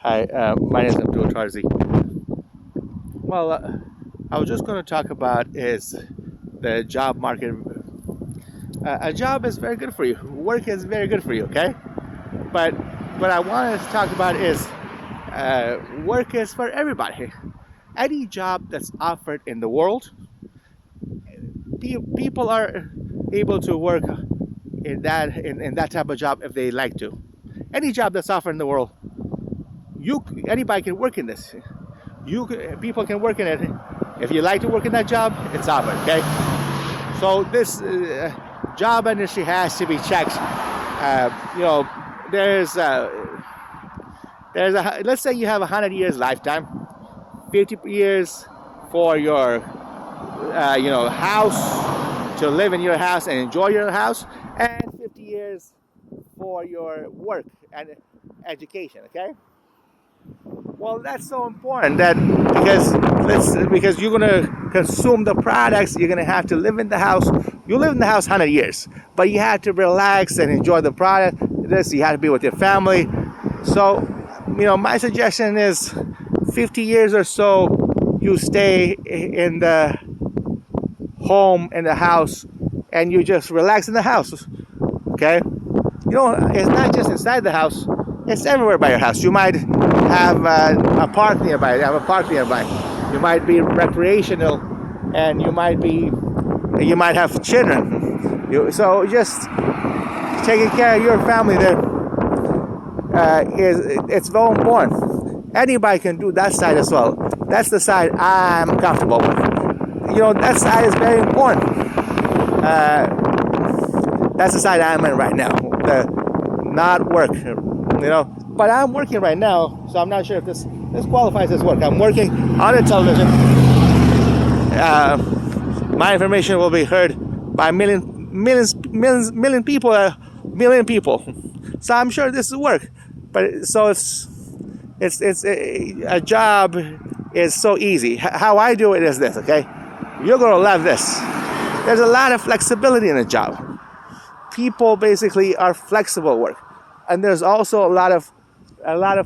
Hi, my name is Abdul Tarzi. Well, I was just going to talk about is the job market. A job is very good for you. Work is very good for you. Okay, but what I wanted to talk about is work is for everybody. Any job that's offered in the world, people are able to work in that type of job if they like to. Any job that's offered in the world, anybody can work in this. People can work in it. If you like to work in that job, it's offered. Okay, so this job industry has to be checked. You know, there's a let's say you have 100 years lifetime, 50 years for your house, to live in your house and enjoy your house, and 50 years for your work and education. Okay. Well, that's so important that because you're gonna consume the products, you're gonna have to live in the house. You live in the house 100 years, but you have to relax and enjoy the product. You have to be with your family. So, my suggestion is 50 years or so, you stay in the home, in the house, and you just relax in the house. Okay? It's not just inside the house. It's everywhere by your house. You might have a park nearby. You might be recreational, and you might have children. So just taking care of your family there it's very important. Anybody can do that side as well. That's the side I'm comfortable with. That side is very important. That's the side I'm in right now. Not work. But I'm working right now, so I'm not sure if this qualifies as work. I'm working on the television. My information will be heard by million people. So I'm sure this is work. But so it's a job is so easy. How I do it is this, okay? You're gonna love this. There's a lot of flexibility in a job. People basically are flexible work. And there's also a lot of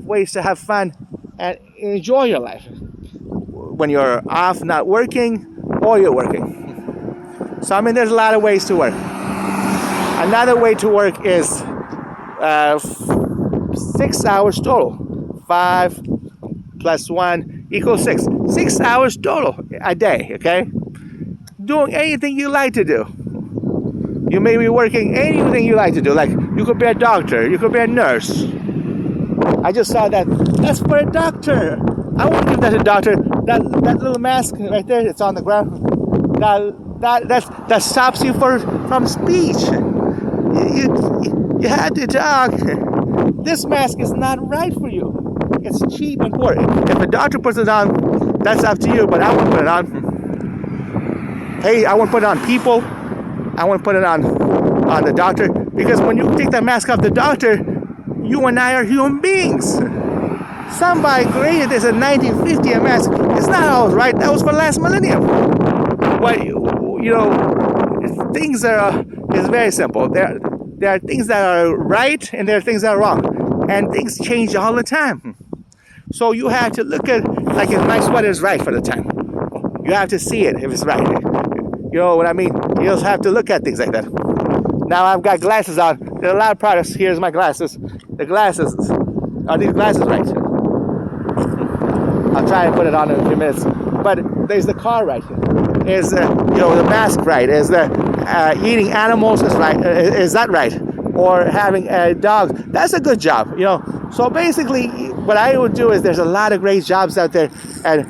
ways to have fun and enjoy your life when you're off, not working, or you're working. So there's a lot of ways to work. Another way to work is 6 hours total. 5 plus 1 equals 6. 6 hours total a day. Okay, doing anything you like to do. You may be working anything you like to do. Like, you could be a doctor, you could be a nurse. I just saw that. That's for a doctor. I won't give that to a doctor. That little mask right there, it's on the ground. That stops you from speech. You had to talk. This mask is not right for you. It's cheap and poor. If a doctor puts it on, that's up to you, but I won't put it on. Hey, I won't put it on people. I want to put it on the doctor, because when you take that mask off the doctor, you and I are human beings. Somebody created this in 1950, a mask. It's not always right. That was for last millennium. But things is very simple. There are things that are right and there are things that are wrong, and things change all the time. So you have to look at, like, if my sweater is right for the time, you have to see it if it's right. You know what I mean? You just have to look at things like that. Now I've got glasses on. There are a lot of products. Here's my glasses. The glasses. Are these glasses right? I'll try and put it on in a few minutes. But there's the car right. Is the mask right? Is the eating animals is right? Is that right? Or having a dog? That's a good job. So basically, what I would do is, there's a lot of great jobs out there, and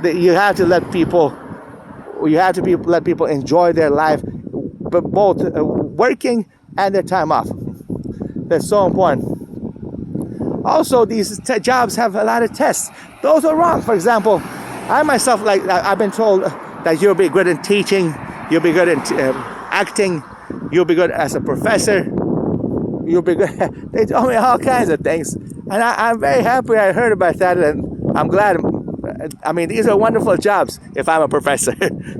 you have to let people. Let people enjoy their life, but both working and their time off. That's so important. Also, these jobs have a lot of tests. Those are wrong. For example, I myself, I've been told that you'll be good in teaching, you'll be good in acting, you'll be good as a professor, you'll be good. They told me all kinds of things, and I'm very happy I heard about that, and I'm glad. These are wonderful jobs. If I'm a professor,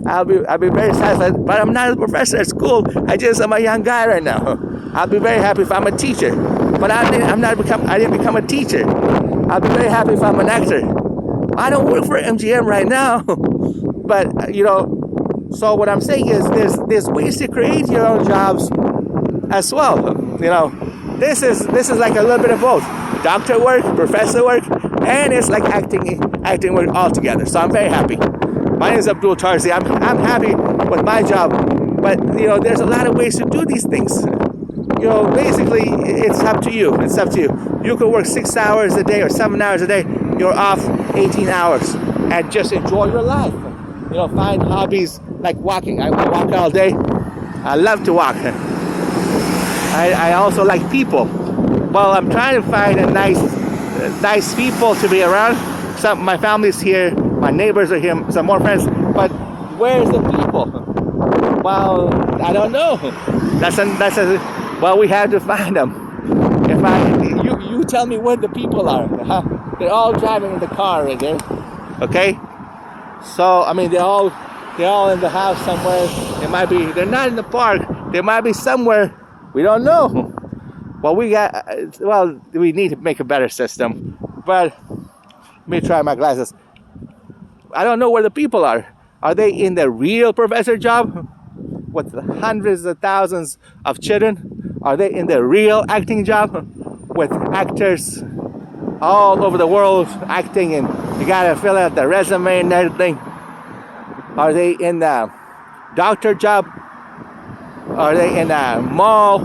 I'll be very satisfied. But I'm not a professor at school. I'm a young guy right now. I'll be very happy if I'm a teacher. But I didn't become a teacher. I'll be very happy if I'm an actor. I don't work for MGM right now, but so what I'm saying is there's ways to create your own jobs as well. This is like a little bit of both. Doctor work, professor work, and it's like acting work all together. So I'm very happy. My name is Abdul Tarzi. I'm happy with my job, but there's a lot of ways to do these things. Basically it's up to you. It's up to you. You could work 6 hours a day or 7 hours a day. You're off 18 hours and just enjoy your life. Find hobbies like walking. I walk all day. I love to walk. I also like people. Well, I'm trying to find a nice people to be around. My family's here, my neighbors are here, some more friends. But where's the people? Well, I don't know. Well, we have to find them. You tell me where the people are. They're all driving in the car right there. Okay. So they're all in the house somewhere. They're not in the park. They might be somewhere. We don't know. Well, we need to make a better system. But let me try my glasses. I don't know where the people are. Are they in the real professor job with hundreds of thousands of children? Are they in the real acting job with actors all over the world acting, and you gotta fill out the resume and everything? Are they in the doctor job? Are they in a mall?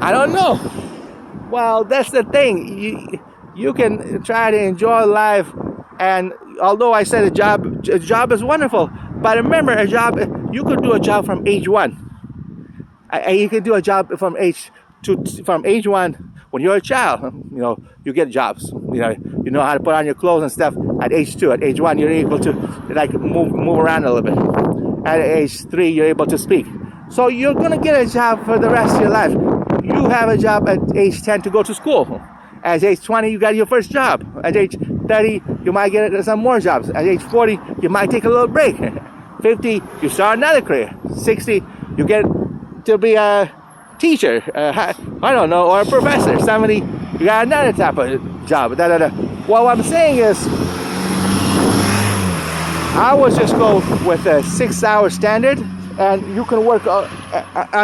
I don't know. Well, that's the thing. You can try to enjoy life, and although I said a job is wonderful, but remember, you could do a job from age 1. You could do a job from age 1 when you're a child. You get jobs. You know how to put on your clothes and stuff at age 2. At age 1, you're able to move around a little bit. At age 3, you're able to speak. So you're gonna get a job for the rest of your life. You have a job at age 10 to go to school. At age 20, you got your first job. At age 30, you might get some more jobs. At age 40, you might take a little break. 50, you start another career. 60, you get to be a teacher, I don't know, or a professor. 70, you got another type of job. Well, what I'm saying is, I would just go with a 6-hour standard, and you can work on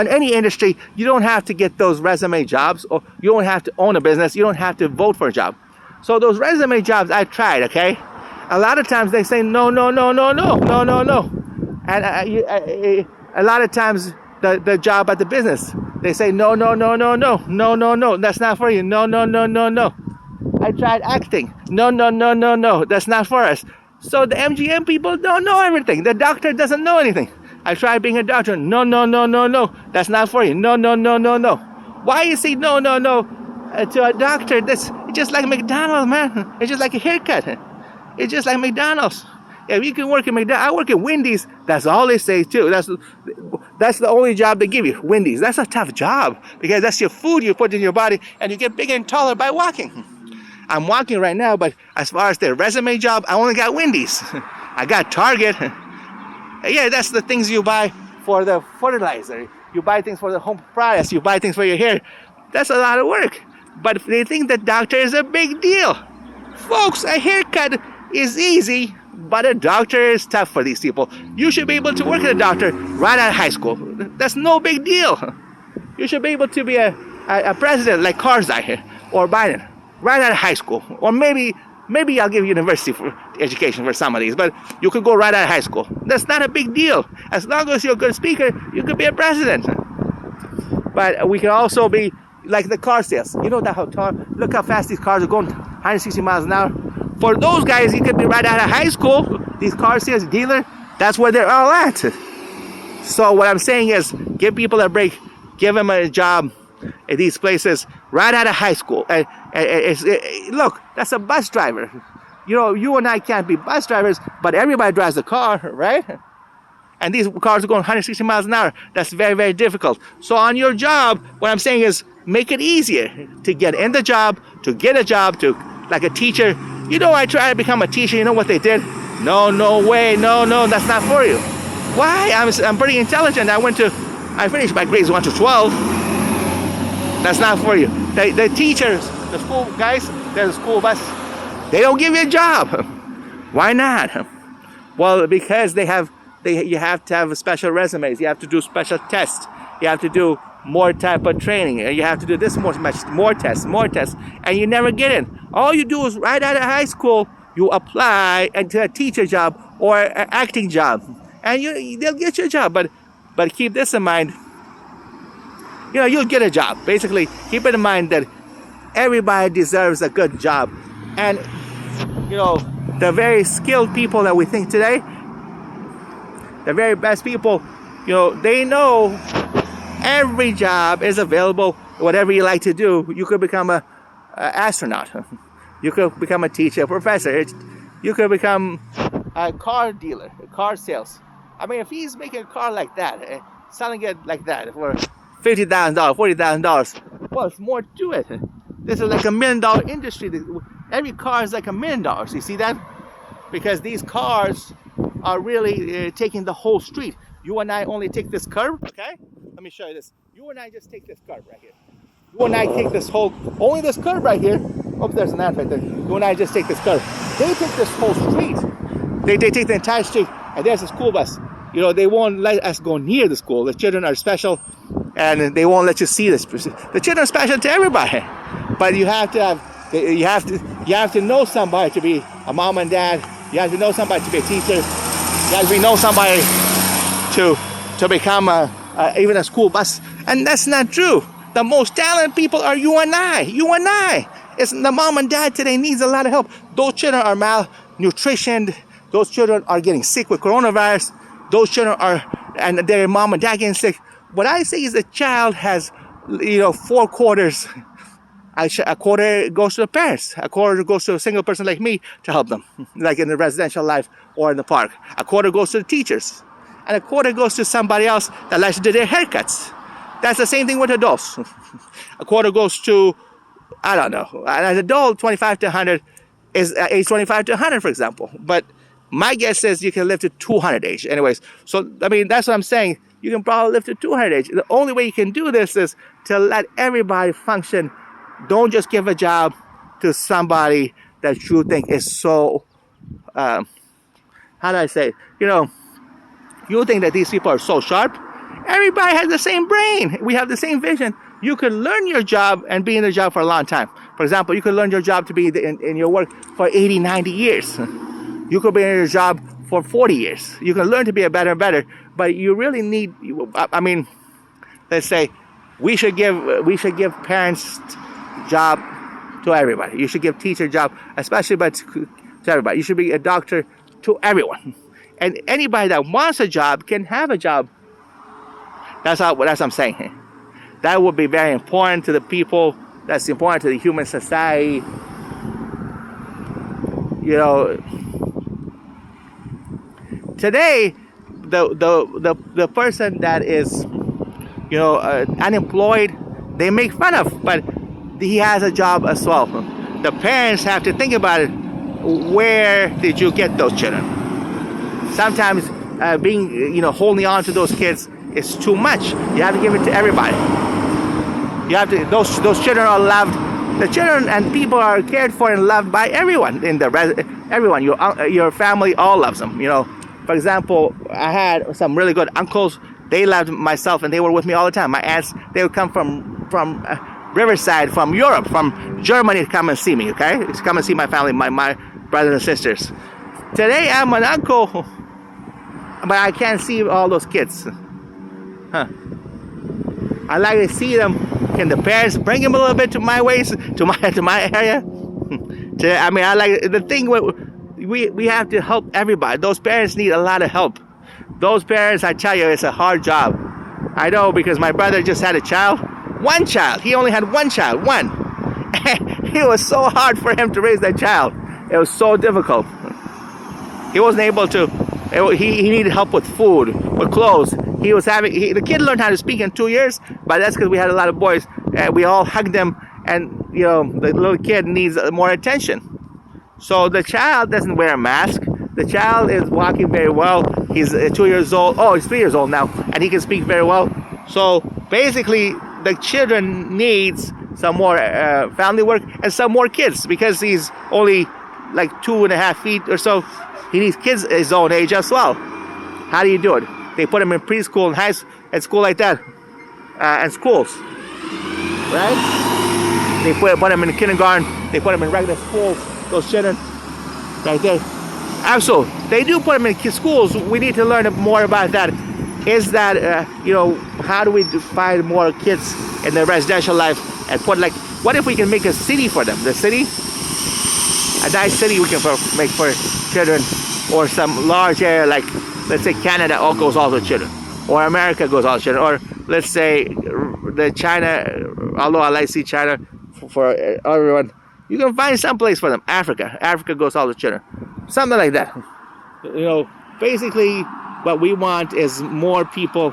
any industry. You don't have to get those resume jobs, or you don't have to own a business. You don't have to vote for a job. So those resume jobs, I tried, okay? A lot of times they say no. And a lot of times the job at the business, they say no, that's not for you. No. I tried acting. No, that's not for us. So the MGM people don't know everything. The doctor doesn't know anything. I tried being a doctor. No, that's not for you. No. Why you say no to a doctor? That's just like McDonald's, man. It's just like a haircut. It's just like McDonald's. If you can work at McDonald's, I work at Wendy's. That's all they say too. That's the only job they give you, Wendy's. That's a tough job because that's your food you put in your body, and you get bigger and taller by walking. I'm walking right now, but as far as the resume job, I only got Wendy's. I got Target. Yeah, that's the things you buy for the fertilizer. You buy things for the home products. You buy things for your hair. That's a lot of work. But they think the doctor is a big deal. Folks, a haircut is easy, but a doctor is tough for these people. You should be able to work at a doctor right out of high school. That's no big deal. You should be able to be a president like Karzai or Biden right out of high school. Or maybe I'll give you university for education for some of these, but you could go right out of high school. That's not a big deal. As long as you're a good speaker, you could be a president. But we can also be like the car sales. You know look how fast these cars are going, 160 miles an hour. For those guys, you could be right out of high school. These car sales dealer, that's where they're all at. So what I'm saying is, give people a break. Give them a job at these places right out of high school. Look, that's a bus driver. You and I can't be bus drivers, but everybody drives a car, right? And these cars are going 160 miles an hour. That's very, very difficult. So on your job, what I'm saying is, make it easier to get in the job, to get a job, to like a teacher. I tried to become a teacher. You know what they did? No way. No, that's not for you. Why? I'm pretty intelligent. I finished my grades 1 to 12. That's not for you. The teachers, the school guys, there's a school bus. They don't give you a job. Why not? Well, because you have to have special resumes. You have to do special tests. You have to do more type of training. You have to do this more tests, and you never get in. All you do is right out of high school, you apply into a teacher job or an acting job, and they'll get you a job. But keep this in mind. You'll get a job. Basically, keep it in mind that everybody deserves a good job, and the very skilled people that we think today, the very best people, they know every job is available. Whatever you like to do, you could become a astronaut, you could become a teacher, a professor, you could become a car dealer, a car sales. I mean, if he's making a car like that, selling it like that for $50,000, $40,000, well, it's more to it. This is like $1 million industry. Every car is like $1 million. You see that? Because these cars are really taking the whole street. You and I only take this curve, okay? Let me show you this. You and I just take this curve right here. You and I take only this curve right here. Oh, there's an ant right there. You and I just take this curve. They take this whole street. They take the entire street, and there's a school bus. They won't let us go near the school. The children are special, and they won't let you see this. The children are special to everybody, but you have to know somebody to be a mom and dad. You have to know somebody to be a teacher. You have to know somebody to become even a school bus. And that's not true. The most talented people are you and I. You and I. It's the mom and dad today needs a lot of help. Those children are malnutritioned. Those children are getting sick with coronavirus. Those children and their mom and dad getting sick. What I say is a child has, 4 quarters. A quarter goes to the parents. A quarter goes to a single person like me to help them, like in the residential life or in the park. A quarter goes to the teachers. And a quarter goes to somebody else that likes to do their haircuts. That's the same thing with adults. A quarter goes to, I don't know, an adult 25 to 100 is age 25 to 100, for example. But my guess is you can live to 200 age. Anyways, so, I mean, that's what I'm saying. You can probably live to 200 age. The only way you can do this is to let everybody function. Don't just give a job to somebody that you think is so, how do I say, you think that these people are so sharp. Everybody has the same brain. We have the same vision. You could learn your job and be in the job for a long time. For example, you could learn your job to be in your work for 80, 90 years. You could be in your job for 40 years. You can learn to be a better and better, but you really need, let's say, we should give parents job to everybody. You should give teacher job, especially to everybody. You should be a doctor to everyone. And anybody that wants a job can have a job. That's what I'm saying. That would be very important to the people. That's important to the human society. Today, the person that is, unemployed, they make fun of, but he has a job as well. The parents have to think about it. Where did you get those children? Sometimes holding on to those kids is too much. You have to give it to everybody. You have to. Those children are loved. The children and people are cared for and loved by everyone everyone. Your family all loves them. For example, I had some really good uncles. They loved myself and they were with me all the time. My aunts, they would come from Riverside, from Europe, from Germany to come and see me. Okay, to come and see my family, my brothers and sisters. Today I'm an uncle, but I can't see all those kids. I like to see them. Can the parents bring them a little bit to my ways, to my area? I like the thing. We have to help everybody. Those parents need a lot of help. Those parents, I tell you, it's a hard job. I know because my brother just had a child. One child. He only had one child. One. It was so hard for him to raise that child. It was so difficult. He wasn't able to. He needed help with food, with clothes. The kid learned how to speak in 2 years, but that's because we had a lot of boys. We all hugged him, and the little kid needs more attention. So the child doesn't wear a mask. The child is walking very well. He's 2 years old. Oh, he's 3 years old now, and he can speak very well. So basically, the children needs some more family work and some more kids because he's only like 2.5 feet or so, he needs kids his own age as well. How do you do it? They put him in preschool and at school like that, and schools, right? They put him in kindergarten. They put him in regular schools. Those children, right there. Absolutely, they do put them in schools. We need to learn more about that. Is that how do we find more kids in their residential life and put what if we can make a city for them? The city, a nice city we can make for children, or some large area like, let's say Canada all goes all the children, or America goes all the children, or let's say the China, although I like to see China for everyone, you can find some place for them. Africa goes all the children, something like that. Basically what we want is more people.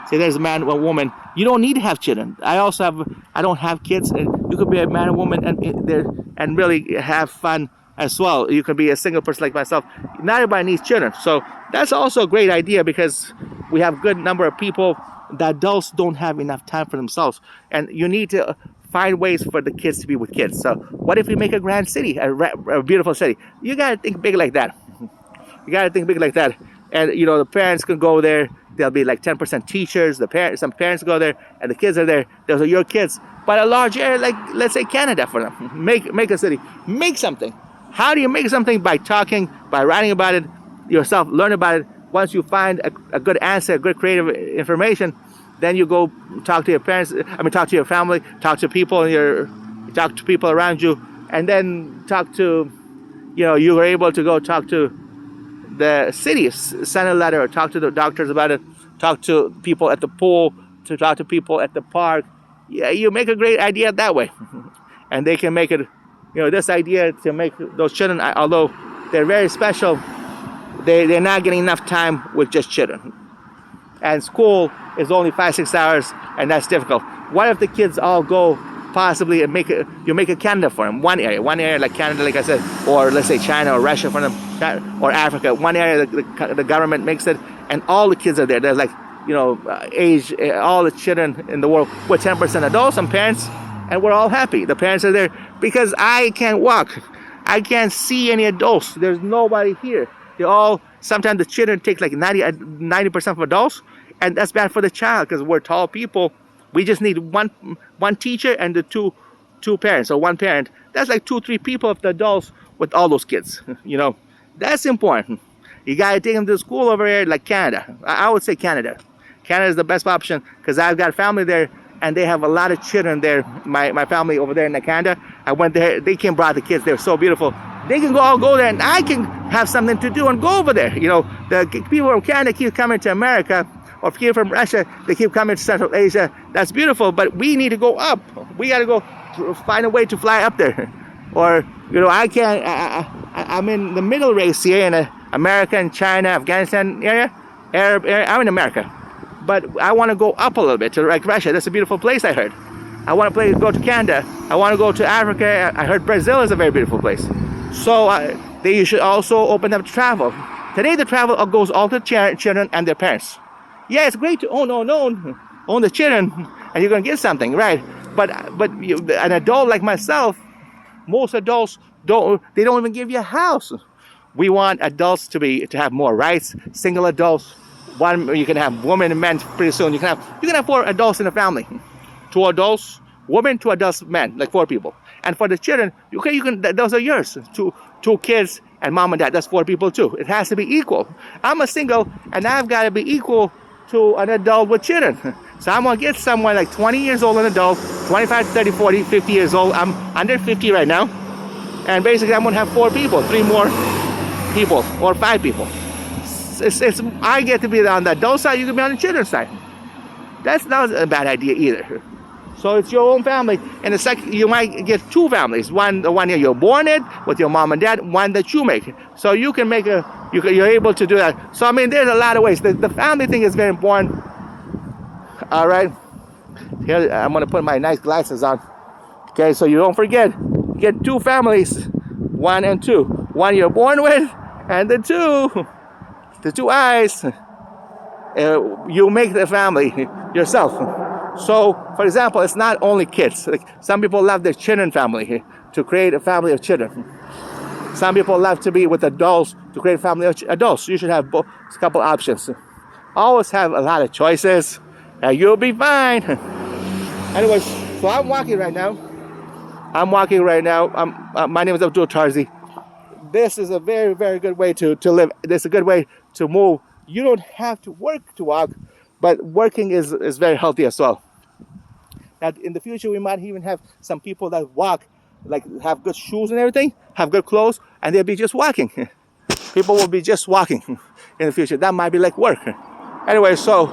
Say there's a man or a woman. You don't need to have children. I don't have kids, and you could be a man or woman and really have fun as well. You could be a single person like myself. Not everybody needs children. So that's also a great idea, because we have a good number of people. The adults don't have enough time for themselves, and you need to find ways for the kids to be with kids. So what if we make a grand city, a beautiful city? You gotta think big like that. And the parents can go there. There'll be like 10% teachers. Some parents go there, and the kids are there. Those are your kids. But a large area, like let's say Canada, for them. Make a city. Make something. How do you make something? By talking, by writing about it yourself. Learn about it. Once you find a good answer, good creative information, then you go talk to your parents. Talk to your family. Talk to people talk to people around you, and then talk to, you are able to go talk to the city, send a letter, or talk to the doctors about it, talk to people at the pool, to talk to people at the park. Yeah, you make a great idea that way. And they can make it, this idea to make those children, although they're very special, they're not getting enough time with just children. And school is only 5-6 hours, and that's difficult. What if the kids all go possibly and make a Canada for them, one area like Canada, like I said, or let's say China or Russia for them, or Africa, one area the government makes it, and all the kids are there. There's all the children in the world with 10% adults and parents, and we're all happy. The parents are there, because I can't walk. I can't see any adults. There's nobody here. Sometimes the children take like 90% of adults, and that's bad for the child, because we're tall people. We just need one teacher and the two parents, or one parent. That's like 2-3 people of the adults with all those kids. That's important. You gotta take them to school over here, like Canada. I would say Canada. Canada is the best option, because I've got family there, and they have a lot of children there. My family over there in Canada, I went there. They brought the kids. They're so beautiful. They can all go there, and I can have something to do and go over there. The people from Canada keep coming to America, or people from Russia, they keep coming to Central Asia. That's beautiful, but we need to go up. We got to go find a way to fly up there. Or, I can't, I'm in the middle race here in America and China, Afghanistan area, Arab area. I'm in America. But I want to go up a little bit to like Russia. That's a beautiful place, I heard. I want to go to Canada. I want to go to Africa. I heard Brazil is a very beautiful place. So they should also open up travel. Today the travel goes all to children and their parents. Yeah, it's great to own the children, and you're gonna get something, right? But an adult like myself, most adults don't even give you a house. We want adults to have more rights. Single adults, you can have women and men pretty soon. You can have 4 adults in a family, 2 adults, women, 2 adults, men, like 4 people. And for the children, you can those are yours. 2 kids and mom and dad. That's 4 people too. It has to be equal. I'm a single, and I've got to be equal to an adult with children. So I'm gonna get someone like 20 years old, an adult, 25, 30, 40, 50 years old. I'm under 50 right now. And basically I'm gonna have 4 people, 3 more people, or 5 people. I get to be on the adult side, you can be on the children's side. That's not a bad idea either. So it's your own family. And the second, you might get 2 families. The one year you're born in with your mom and dad, one that you make. So you can make you're able to do that. So there's a lot of ways. The family thing is very important. All right. Here, I'm gonna put my nice glasses on. Okay, so you don't forget. Get 2 families, 1 and 2. One you're born with, and the 2 eyes. You make the family yourself. So, for example, it's not only kids. Like some people love their children family to create a family of children. Some people love to be with adults to create family adults. You should have both, a couple options. Always have a lot of choices, and you'll be fine. Anyways, so I'm walking right now. My name is Abdul Tarzi. This is a very, very good way to live. This is a good way to move. You don't have to work to walk, but working is very healthy as well. Now, in the future, we might even have some people that walk, like have good shoes and everything, have good clothes, and they'll be just walking. People will be just walking in the future. That might be like work. Anyway, so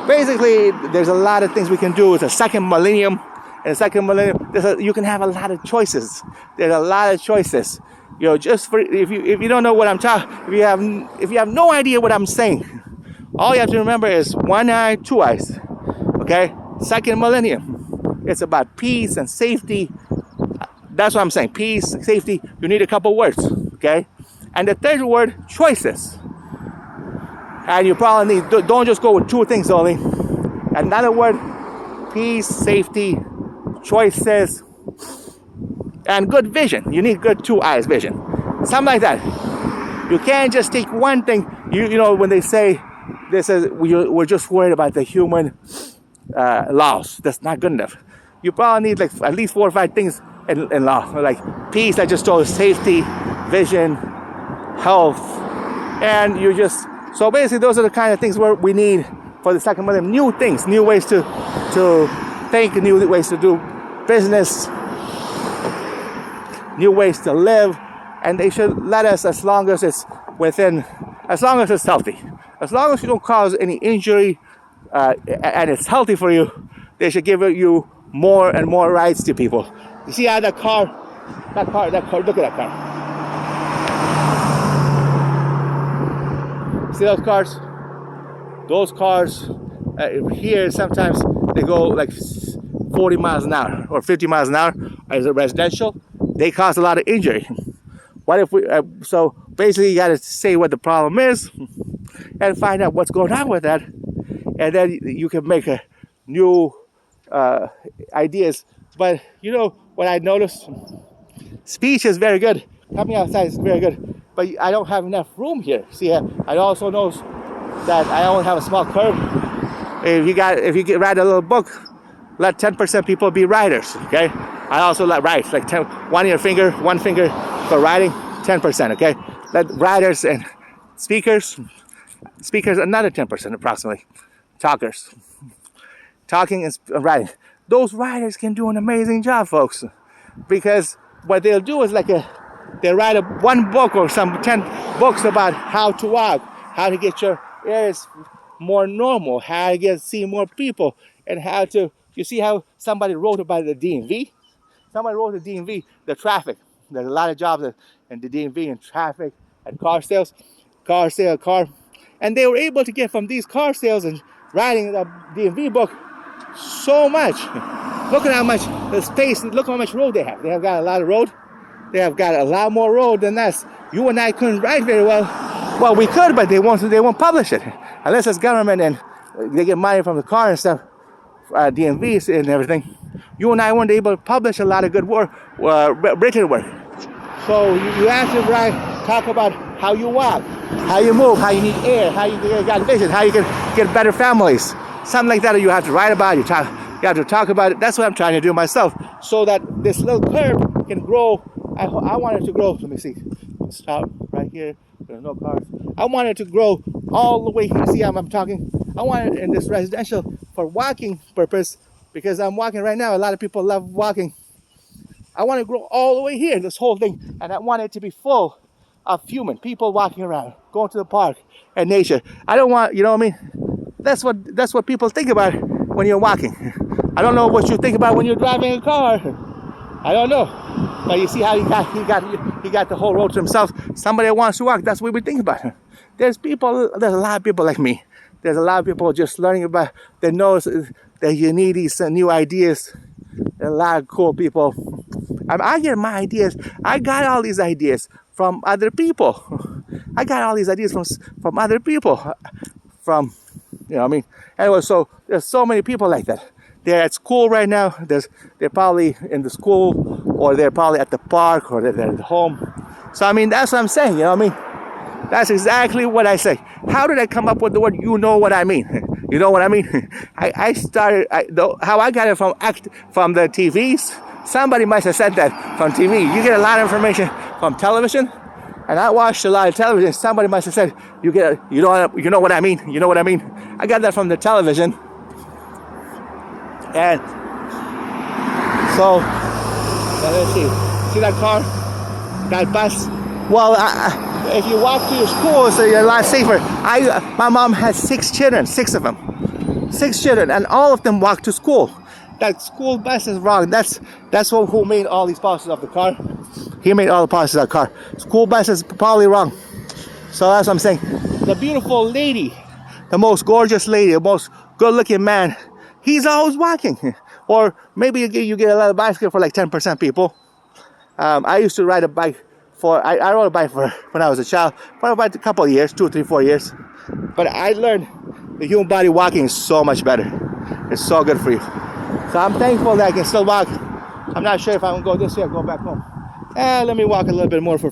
basically, there's a lot of things we can do. It's a second millennium. In the second millennium, you can have a lot of choices. There's a lot of choices. You know, just for if you don't know what I'm talking, if you have no idea what I'm saying, all you have to remember is one eye, two eyes. Okay, second millennium. It's about peace and safety. That's what I'm saying. Peace, safety. You need a couple words. Okay, and the third word, choices. And you probably need, don't just go with two things only. Another word, peace, safety, choices, and good vision. You need good two eyes vision. Something like that. You can't just take one thing. You know, when they say this is, we're just worried about the human laws. That's not good enough. You probably need like at least 4 or 5 things in law. Like peace, I just told you, safety, vision, health, and you just, so basically those are the kind of things where we need for the second millennium. New things, new ways to think, new ways to do business, new ways to live, and they should let us as long as it's within, as long as it's healthy, as long as you don't cause any injury, and it's healthy for you. They should give you more and more rights to people. You see how that car, look at that car. See those cars? Those cars here sometimes they go like 40 miles an hour or 50 miles an hour as a residential. They cause a lot of injury. What if we, so basically you gotta say what the problem is and find out what's going on with that. And then you can make a new ideas. But you know what I noticed? Speech is very good. Coming outside is very good. But I don't have enough room here. See, I also know that I only have a small curb. If you write a little book, let 10% people be writers, okay? I also let write, like one finger for writing, 10%, okay? Let writers and speakers another 10% approximately. Talkers. Talking and writing. Those writers can do an amazing job, folks. Because what they'll do is they write one book or some 10 books about how to walk, how to get your ears more normal, how to see more people, and how to, you see how somebody wrote about the DMV? Somebody wrote the DMV, the traffic. There's a lot of jobs in the DMV and traffic and car sales, and they were able to get from these car sales and writing the DMV book so much. Look at how much the space, look how much road they have. They have got a lot of road. They have got a lot more road than us. You and I couldn't write very well. Well, we could, but they won't publish it. Unless it's government and they get money from the car and stuff, DMVs and everything. You and I weren't able to publish a lot of good work, written work. So you have to talk about how you walk, how you move, how you need air, how you got vision, how you can get better families. Something like that you have to write about. You have to talk about it. That's what I'm trying to do myself, so that this little curb can grow. I want it to grow. Let me see. Stop right here. There's no cars. I want it to grow all the way here. See how I'm talking? I want it in this residential for walking purpose, because I'm walking right now. A lot of people love walking. I want to grow all the way here, this whole thing, and I want it to be full of human people walking around, going to the park and nature. I don't want, you know what I mean? That's what people think about when you're walking. I don't know what you think about when you're driving a car. I don't know. But you see how he got the whole road to himself. Somebody that wants to walk, that's what we think about. There's a lot of people like me. There's a lot of people just learning about, that knows that you need these new ideas. There's a lot of cool people. I get my ideas. I got all these ideas from other people. I got all these ideas from other people. You know what I mean? Anyway, so there's so many people like that. They're at school right now. They're probably in the school, or they're probably at the park, or they're at home. So I memean, that's what I'm saying. You know what I mean? That's exactly what I say. How did I come up with the word? You know what I mean? You know what I mean? I started. How I got it from the TVs. Somebody must have said that from TV. You get a lot of information from television, and I watched a lot of television. Somebody must have said you know what I mean. You know what I mean? I got that from the television, and so let's see that car, that bus. Well, if you walk to your school, it's a lot safer. My mom has 6 children, 6 of them, 6 children, and all of them walk to school. That school bus is wrong. That's who made all these policies of the car. He made all the policies of the car. School bus is probably wrong. So that's what I'm saying. The beautiful lady, the most gorgeous lady, the most good-looking man, he's always walking. Or maybe you get a lot of bicycle for like 10% people. I used to ride a bike I rode a bike for when I was a child for about a couple of years, 2, 3, 4 years. But I learned the human body walking is so much better. It's so good for you. So I'm thankful that I can still walk. I'm not sure if I'm gonna go this way or go back home. Let me walk a little bit more for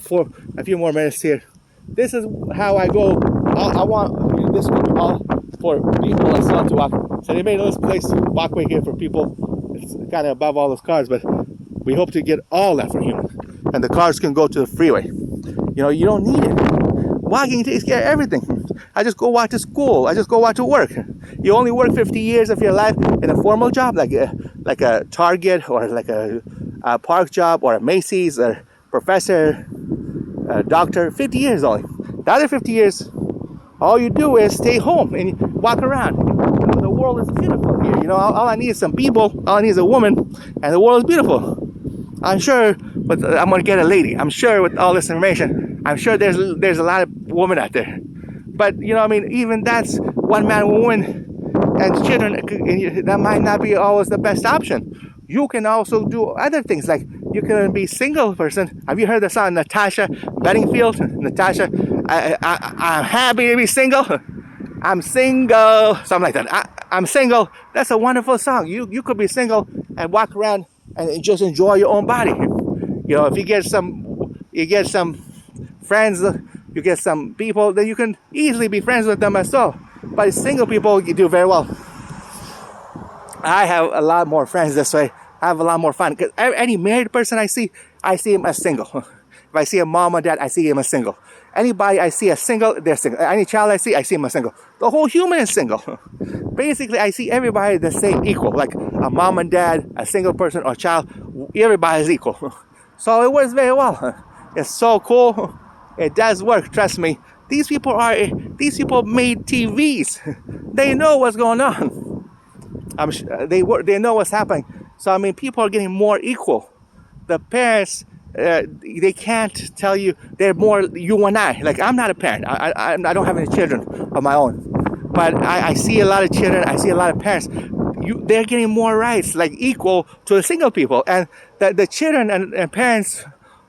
a few more minutes here. This is how I go. I want this all for people as well to walk. So they made this place walkway here for people. It's kind of above all those cars, but we hope to get all that for humans. And the cars can go to the freeway. You know, you don't need it. Walking takes care of everything. I just go walk to school. I just go walk to work. You only work 50 years of your life in a formal job, like a Target or like a park job or a Macy's or professor, doctor. 50 years only. The other 50 years, all you do is stay home and walk around. The world is beautiful here. You know, all I need is some people. All I need is a woman, and the world is beautiful. I'm sure, but I'm gonna get a lady. I'm sure with all this information, I'm sure there's a lot of women out there. But you know, I mean, even that's one man, woman, and children. That might not be always the best option. You can also do other things, like you can be single person. Have you heard the song Natasha Bedingfield? Natasha, I'm happy to be single. I'm single, something like that. I'm single. That's a wonderful song. You could be single and walk around and just enjoy your own body. You know, if you get some friends, you get some people, then you can easily be friends with them as well. But single people, you do very well. I have a lot more friends this way. I have a lot more fun. Because any married person I see him as single. If I see a mom or dad, I see him as single. Anybody I see as single, they're single. Any child I see him as single. The whole human is single. Basically, I see everybody the same, equal. Like a mom and dad, a single person or child, everybody is equal. So it works very well. It's so cool. It does work, trust me. These people made TVs. They know what's going on. I'm sure they know what's happening. So I mean, people are getting more equal. The parents, they can't tell you they're more you and I. Like, I'm not a parent. I don't have any children of my own. But I see a lot of children. I see a lot of parents. They're getting more rights, like equal to the single people. And the children and parents,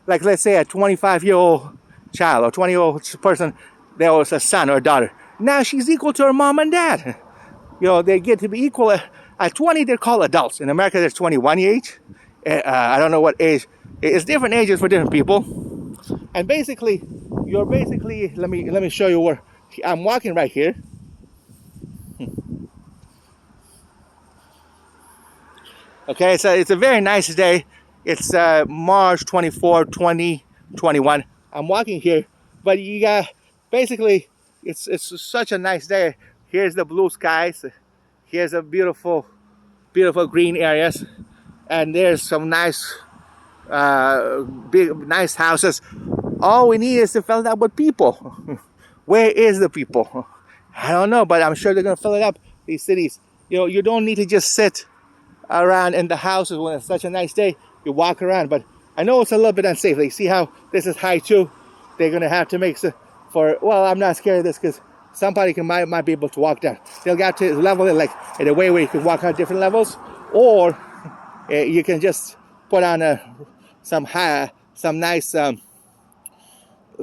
like let's say a 25-year-old child or 20-year-old person, there was a son or a daughter. Now she's equal to her mom and dad. You know, they get to be equal. At 20, they're called adults. In America, there's 21 age. I don't know what age. It's different ages for different people. And basically, let me show you where I'm walking right here. Okay, so it's a very nice day. It's March 24, 2021. I'm walking here, but you got basically it's such a nice day. Here's the blue skies. Here's a beautiful green areas, and there's some nice nice houses. All we need is to fill it up with people. Where is the people? I don't know, but I'm sure they're gonna fill it up, these cities. You know, you don't need to just sit around in the houses when it's such a nice day. You walk around, but I know it's a little bit unsafe. Like, see how this is high too? They're gonna have to make well, I'm not scared of this because somebody might be able to walk down. They'll get to level it like in a way where you can walk on different levels, or you can just put on some nice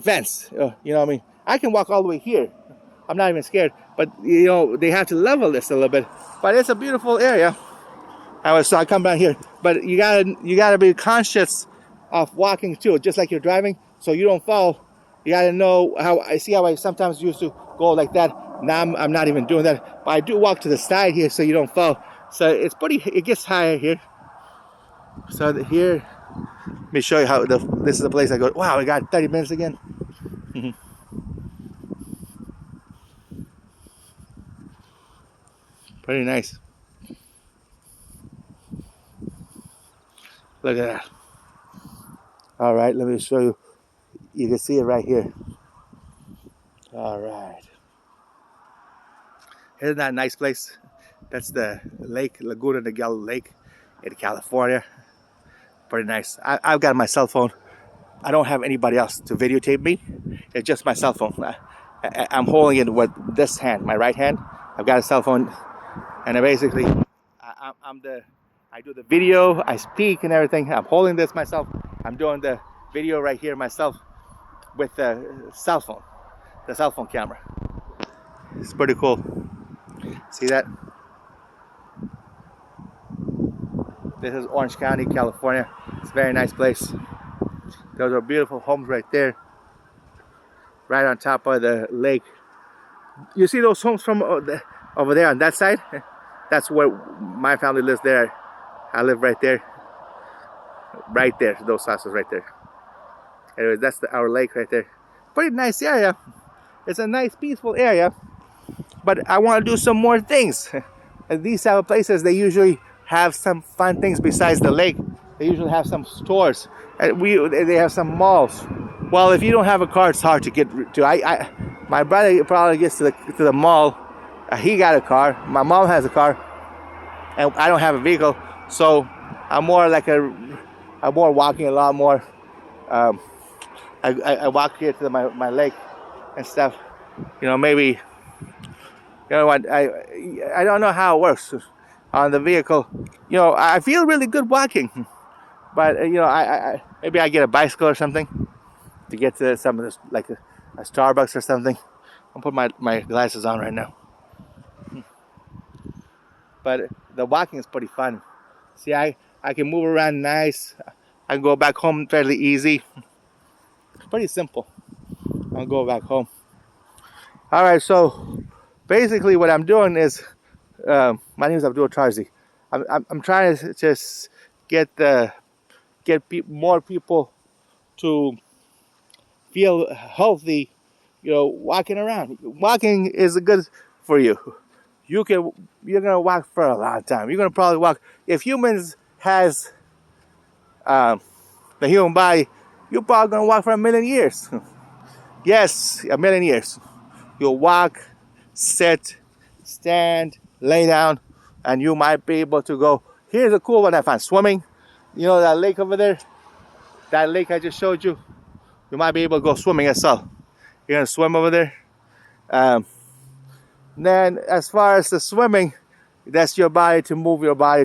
fence. You know what I mean? I can walk all the way here. I'm not even scared. But you know, they have to level this a little bit. But it's a beautiful area. So I come down here. But you gotta be conscious of walking too. Just like you're driving, so you don't fall. You gotta know how. I see how I sometimes used to go like that. Now I'm not even doing that, but I do walk to the side here so you don't fall. So it's pretty. It gets higher here. So here, let me show you how this is the place I go. Wow, we got 30 minutes again. Pretty nice. Look at that. All right, let me show you. You can see it right here. All right. Isn't that a nice place? That's the lake, Laguna de Gallo Lake in California. Pretty nice. I've got my cell phone. I don't have anybody else to videotape me. It's just my cell phone. I'm holding it with this hand, my right hand. I've got a cell phone, and I basically, I do the video, I speak and everything. I'm holding this myself. I'm doing the video right here myself with the cell phone camera. It's pretty cool. See that? This is Orange County, California. It's a very nice place. Those are beautiful homes right there, right on top of the lake. You see those homes from over there on that side? That's where my family lives there. I live right there. Right there, those houses right there. Anyways, that's our lake right there. Pretty nice area. It's a nice, peaceful area. But I want to do some more things. And these type of places, they usually have some fun things besides the lake. They usually have some stores. And they have some malls. Well, if you don't have a car, it's hard to get to. My brother probably gets to the mall. He got a car. My mom has a car, and I don't have a vehicle. So I'm more like I'm more walking a lot more. I walk here to my lake and stuff. You know, maybe. You know what? I don't know how it works on the vehicle. You know, I feel really good walking, but you know, I maybe I get a bicycle or something to get to some of this, like a Starbucks or something. I'll put my glasses on right now. But the walking is pretty fun. See, I can move around nice. I can go back home fairly easy. It's pretty simple. I'll go back home. All right, so basically what I'm doing is, my name is Abdul Tarzi. I'm trying to just get more people to feel healthy, you know, walking around. Walking is good for you. You're gonna walk for a long time. You're gonna probably walk. If humans has the human body, you're probably gonna walk for 1,000,000 years. Yes, 1,000,000 years. You'll walk, sit, stand, lay down, and you might be able to go. Here's a cool one I found: swimming. You know that lake over there? That lake I just showed you? You might be able to go swimming as well. You're gonna swim over there. Then as far as the swimming, that's your body to move your body